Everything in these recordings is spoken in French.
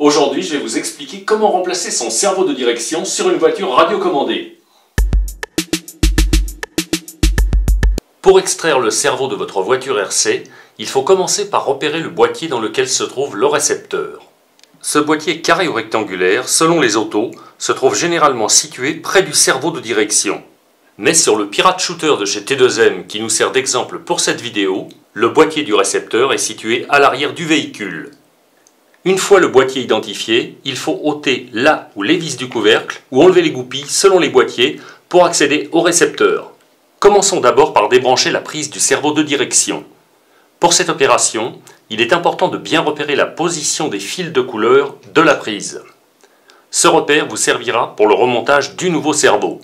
Aujourd'hui, je vais vous expliquer comment remplacer son cerveau de direction sur une voiture radiocommandée. Pour extraire le cerveau de votre voiture RC, il faut commencer par repérer le boîtier dans lequel se trouve le récepteur. Ce boîtier carré ou rectangulaire, selon les autos, se trouve généralement situé près du cerveau de direction. Mais sur le Pirate Shooter de chez T2M qui nous sert d'exemple pour cette vidéo, le boîtier du récepteur est situé à l'arrière du véhicule. Une fois le boîtier identifié, il faut ôter la ou les vis du couvercle ou enlever les goupilles selon les boîtiers pour accéder au récepteur. Commençons d'abord par débrancher la prise du cerveau de direction. Pour cette opération, il est important de bien repérer la position des fils de couleur de la prise. Ce repère vous servira pour le remontage du nouveau cerveau,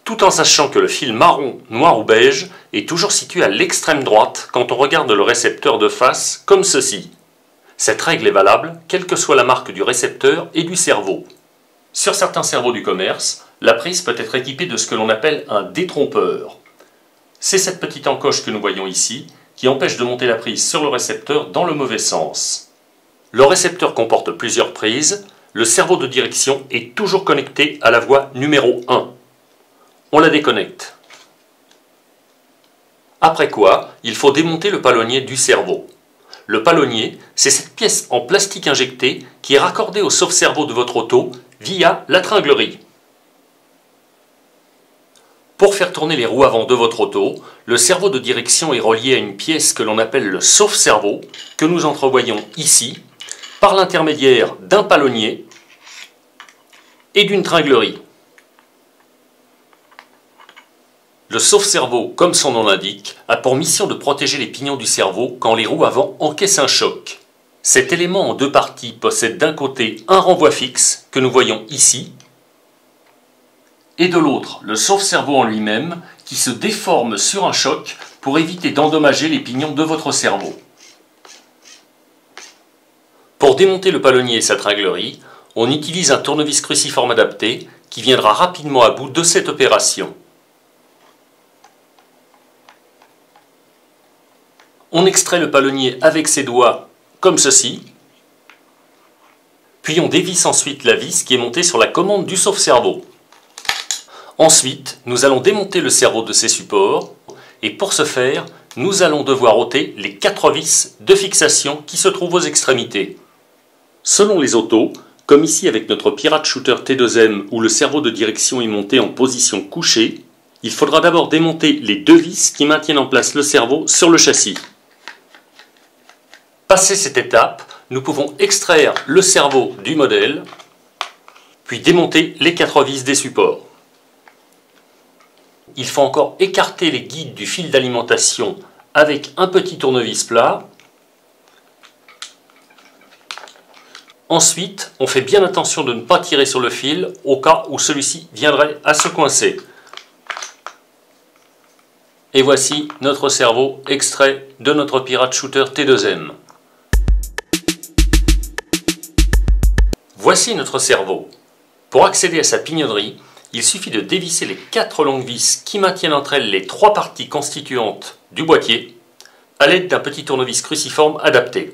tout en sachant que le fil marron, noir ou beige est toujours situé à l'extrême droite quand on regarde le récepteur de face, comme ceci. Cette règle est valable, quelle que soit la marque du récepteur et du cerveau. Sur certains cerveaux du commerce, la prise peut être équipée de ce que l'on appelle un détrompeur. C'est cette petite encoche que nous voyons ici, qui empêche de monter la prise sur le récepteur dans le mauvais sens. Le récepteur comporte plusieurs prises, le cerveau de direction est toujours connecté à la voie numéro 1. On la déconnecte. Après quoi, il faut démonter le palonnier du cerveau. Le palonnier, c'est cette pièce en plastique injecté qui est raccordée au sauve-cerveau de votre auto via la tringlerie. Pour faire tourner les roues avant de votre auto, le cerveau de direction est relié à une pièce que l'on appelle le sauve-cerveau, que nous entrevoyons ici, par l'intermédiaire d'un palonnier et d'une tringlerie. Le sauve-cerveau, comme son nom l'indique, a pour mission de protéger les pignons du cerveau quand les roues avant encaissent un choc. Cet élément en deux parties possède d'un côté un renvoi fixe, que nous voyons ici, et de l'autre, le sauve-cerveau en lui-même, qui se déforme sur un choc pour éviter d'endommager les pignons de votre cerveau. Pour démonter le palonnier et sa tringlerie, on utilise un tournevis cruciforme adapté qui viendra rapidement à bout de cette opération. On extrait le palonnier avec ses doigts, comme ceci, puis on dévisse ensuite la vis qui est montée sur la commande du sauve-cerveau. Ensuite, nous allons démonter le cerveau de ses supports, et pour ce faire, nous allons devoir ôter les 4 vis de fixation qui se trouvent aux extrémités. Selon les autos, comme ici avec notre Pirate Shooter T2M où le cerveau de direction est monté en position couchée, il faudra d'abord démonter les 2 vis qui maintiennent en place le cerveau sur le châssis. Passé cette étape, nous pouvons extraire le cerveau du modèle, puis démonter les 4 vis des supports. Il faut encore écarter les guides du fil d'alimentation avec un petit tournevis plat. Ensuite, on fait bien attention de ne pas tirer sur le fil au cas où celui-ci viendrait à se coincer. Et voici notre cerveau extrait de notre Pirate Shooter T2M. Voici notre cerveau. Pour accéder à sa pignonnerie, il suffit de dévisser les 4 longues vis qui maintiennent entre elles les 3 parties constituantes du boîtier à l'aide d'un petit tournevis cruciforme adapté.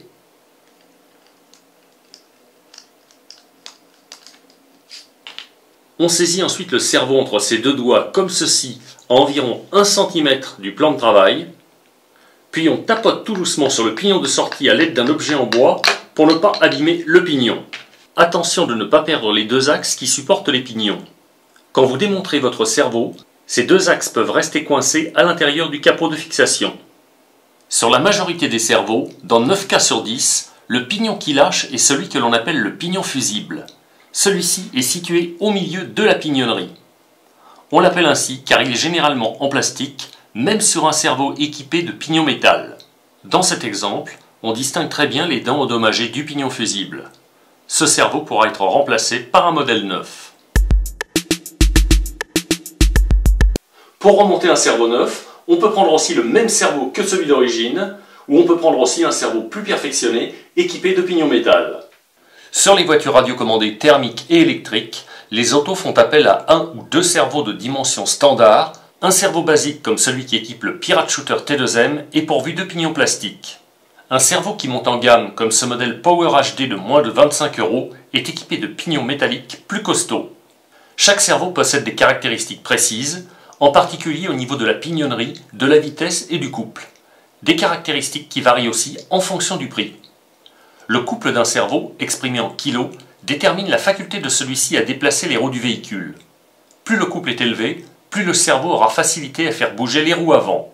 On saisit ensuite le cerveau entre ses 2 doigts comme ceci à environ 1 cm du plan de travail, puis on tapote tout doucement sur le pignon de sortie à l'aide d'un objet en bois pour ne pas abîmer le pignon. Attention de ne pas perdre les 2 axes qui supportent les pignons. Quand vous démonterez votre cerveau, ces 2 axes peuvent rester coincés à l'intérieur du capot de fixation. Sur la majorité des cerveaux, dans 9 cas sur 10, le pignon qui lâche est celui que l'on appelle le pignon fusible. Celui-ci est situé au milieu de la pignonnerie. On l'appelle ainsi car il est généralement en plastique, même sur un cerveau équipé de pignon métal. Dans cet exemple, on distingue très bien les dents endommagées du pignon fusible. Ce cerveau pourra être remplacé par un modèle neuf. Pour remonter un cerveau neuf, on peut prendre aussi le même cerveau que celui d'origine, ou on peut prendre aussi un cerveau plus perfectionné, équipé de pignon métal. Sur les voitures radiocommandées thermiques et électriques, les autos font appel à 1 ou 2 cerveaux de dimension standard. Un cerveau basique comme celui qui équipe le Pirate Shooter T2M est pourvu de pignons plastiques. Un cerveau qui monte en gamme, comme ce modèle Power HD de moins de 25 €, est équipé de pignons métalliques plus costauds. Chaque cerveau possède des caractéristiques précises, en particulier au niveau de la pignonnerie, de la vitesse et du couple. Des caractéristiques qui varient aussi en fonction du prix. Le couple d'un cerveau, exprimé en kilos, détermine la faculté de celui-ci à déplacer les roues du véhicule. Plus le couple est élevé, plus le cerveau aura facilité à faire bouger les roues avant.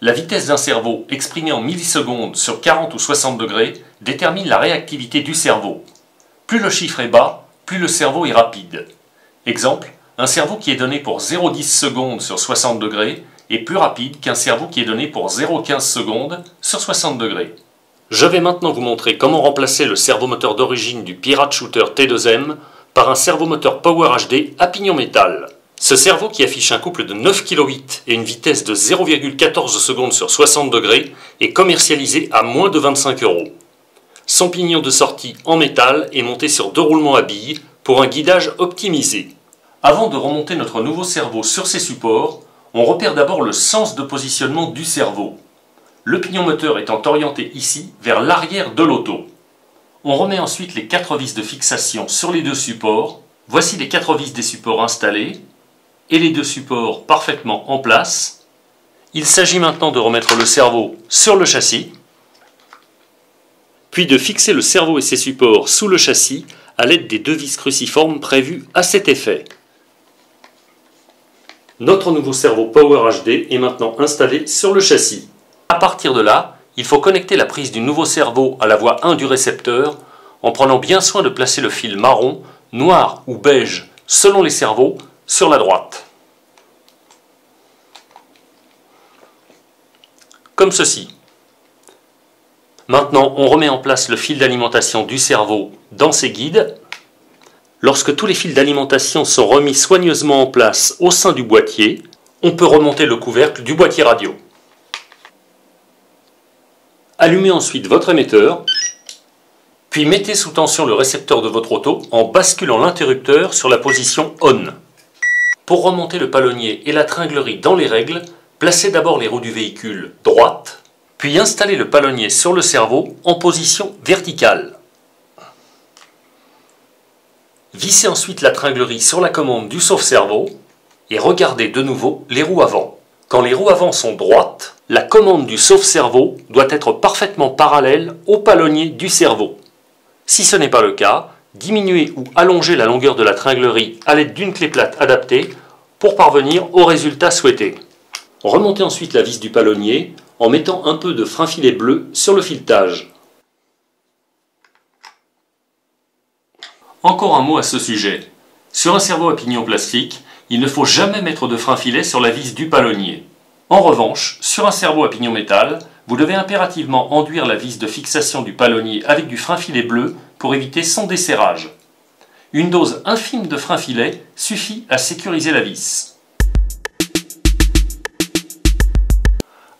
La vitesse d'un cerveau, exprimée en millisecondes sur 40 ou 60 degrés, détermine la réactivité du cerveau. Plus le chiffre est bas, plus le cerveau est rapide. Exemple, un cerveau qui est donné pour 0,10 secondes sur 60 degrés est plus rapide qu'un cerveau qui est donné pour 0,15 secondes sur 60 degrés. Je vais maintenant vous montrer comment remplacer le servomoteur d'origine du Pirate Shooter T2M par un servomoteur Power HD à pignon métal. Ce cerveau, qui affiche un couple de 9,8 kg et une vitesse de 0,14 secondes sur 60 degrés, est commercialisé à moins de 25 €. Son pignon de sortie en métal est monté sur 2 roulements à billes pour un guidage optimisé. Avant de remonter notre nouveau cerveau sur ses supports, on repère d'abord le sens de positionnement du cerveau. Le pignon moteur étant orienté ici vers l'arrière de l'auto. On remet ensuite les 4 vis de fixation sur les deux supports. Voici les 4 vis des supports installés et les deux supports parfaitement en place. Il s'agit maintenant de remettre le cerveau sur le châssis, puis de fixer le cerveau et ses supports sous le châssis à l'aide des 2 vis cruciformes prévues à cet effet. Notre nouveau cerveau Power HD est maintenant installé sur le châssis. À partir de là, il faut connecter la prise du nouveau cerveau à la voie 1 du récepteur en prenant bien soin de placer le fil marron, noir ou beige selon les cerveaux sur la droite. Comme ceci. Maintenant, on remet en place le fil d'alimentation du cerveau dans ses guides. Lorsque tous les fils d'alimentation sont remis soigneusement en place au sein du boîtier, on peut remonter le couvercle du boîtier radio. Allumez ensuite votre émetteur, puis mettez sous tension le récepteur de votre auto en basculant l'interrupteur sur la position ON. Pour remonter le palonnier et la tringlerie dans les règles, placez d'abord les roues du véhicule droites, puis installez le palonnier sur le cerveau en position verticale. Vissez ensuite la tringlerie sur la commande du sauve-cerveau et regardez de nouveau les roues avant. Quand les roues avant sont droites, la commande du sauve-cerveau doit être parfaitement parallèle au palonnier du cerveau. Si ce n'est pas le cas, diminuez ou allongez la longueur de la tringlerie à l'aide d'une clé plate adaptée pour parvenir au résultat souhaité. Remontez ensuite la vis du palonnier en mettant un peu de frein filet bleu sur le filetage. Encore un mot à ce sujet. Sur un cerveau à pignon plastique, il ne faut jamais mettre de frein filet sur la vis du palonnier. En revanche, sur un cerveau à pignon métal, vous devez impérativement enduire la vis de fixation du palonnier avec du frein filet bleu pour éviter son desserrage. Une dose infime de frein filet suffit à sécuriser la vis.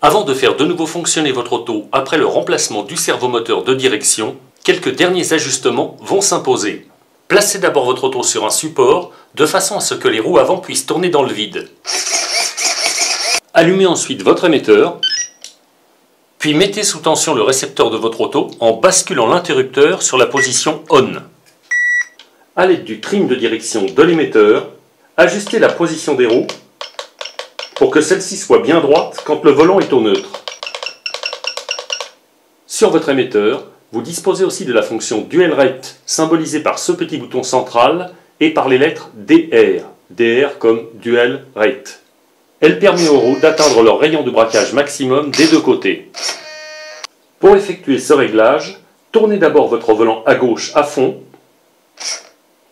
Avant de faire de nouveau fonctionner votre auto après le remplacement du servomoteur de direction, quelques derniers ajustements vont s'imposer. Placez d'abord votre auto sur un support de façon à ce que les roues avant puissent tourner dans le vide. Allumez ensuite votre émetteur, puis mettez sous tension le récepteur de votre auto en basculant l'interrupteur sur la position ON. À l'aide du trim de direction de l'émetteur, ajustez la position des roues pour que celle-ci soit bien droite quand le volant est au neutre. Sur votre émetteur, vous disposez aussi de la fonction Dual Rate symbolisée par ce petit bouton central et par les lettres DR, DR comme Dual Rate. Elle permet aux roues d'atteindre leur rayon de braquage maximum des deux côtés. Pour effectuer ce réglage, tournez d'abord votre volant à gauche à fond,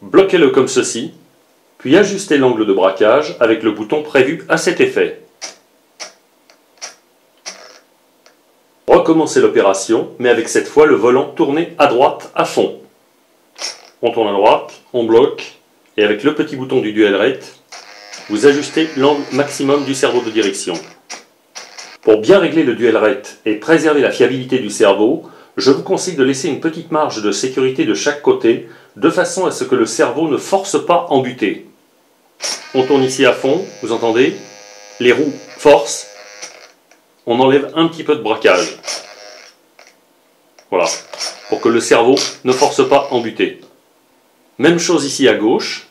bloquez-le comme ceci, puis ajustez l'angle de braquage avec le bouton prévu à cet effet. Recommencez l'opération, mais avec cette fois le volant tourné à droite à fond. On tourne à droite, on bloque, et avec le petit bouton du Dual Rate, vous ajustez l'angle maximum du cerveau de direction. Pour bien régler le Dual Rate et préserver la fiabilité du cerveau, je vous conseille de laisser une petite marge de sécurité de chaque côté, de façon à ce que le cerveau ne force pas en buter. On tourne ici à fond, vous entendez? Les roues forcent, on enlève un petit peu de braquage. Voilà, pour que le cerveau ne force pas en butée. Même chose ici à gauche.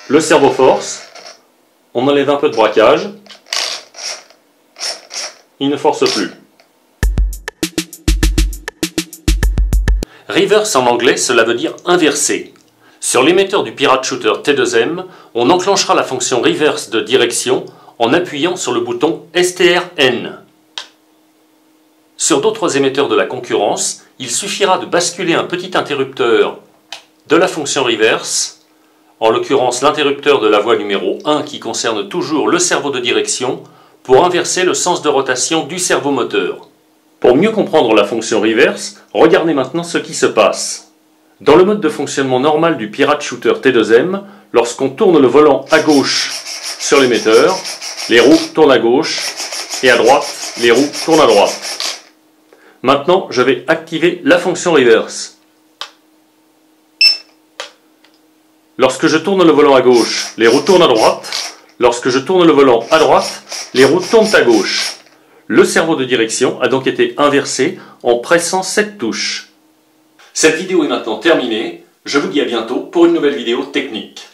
Le cerveau force. On enlève un peu de braquage. Il ne force plus. Reverse en anglais, cela veut dire inverser. Sur l'émetteur du Pirate Shooter T2M, on enclenchera la fonction reverse de direction en appuyant sur le bouton STRN. Sur d'autres émetteurs de la concurrence, il suffira de basculer un petit interrupteur de la fonction reverse, en l'occurrence l'interrupteur de la voie numéro 1 qui concerne toujours le cerveau de direction, pour inverser le sens de rotation du cerveau moteur. Pour mieux comprendre la fonction reverse, regardez maintenant ce qui se passe. Dans le mode de fonctionnement normal du Pirate Shooter T2M, lorsqu'on tourne le volant à gauche sur l'émetteur, les roues tournent à gauche et à droite, les roues tournent à droite. Maintenant, je vais activer la fonction reverse. Lorsque je tourne le volant à gauche, les roues tournent à droite. Lorsque je tourne le volant à droite, les roues tournent à gauche. Le cerveau de direction a donc été inversé en pressant cette touche. Cette vidéo est maintenant terminée. Je vous dis à bientôt pour une nouvelle vidéo technique.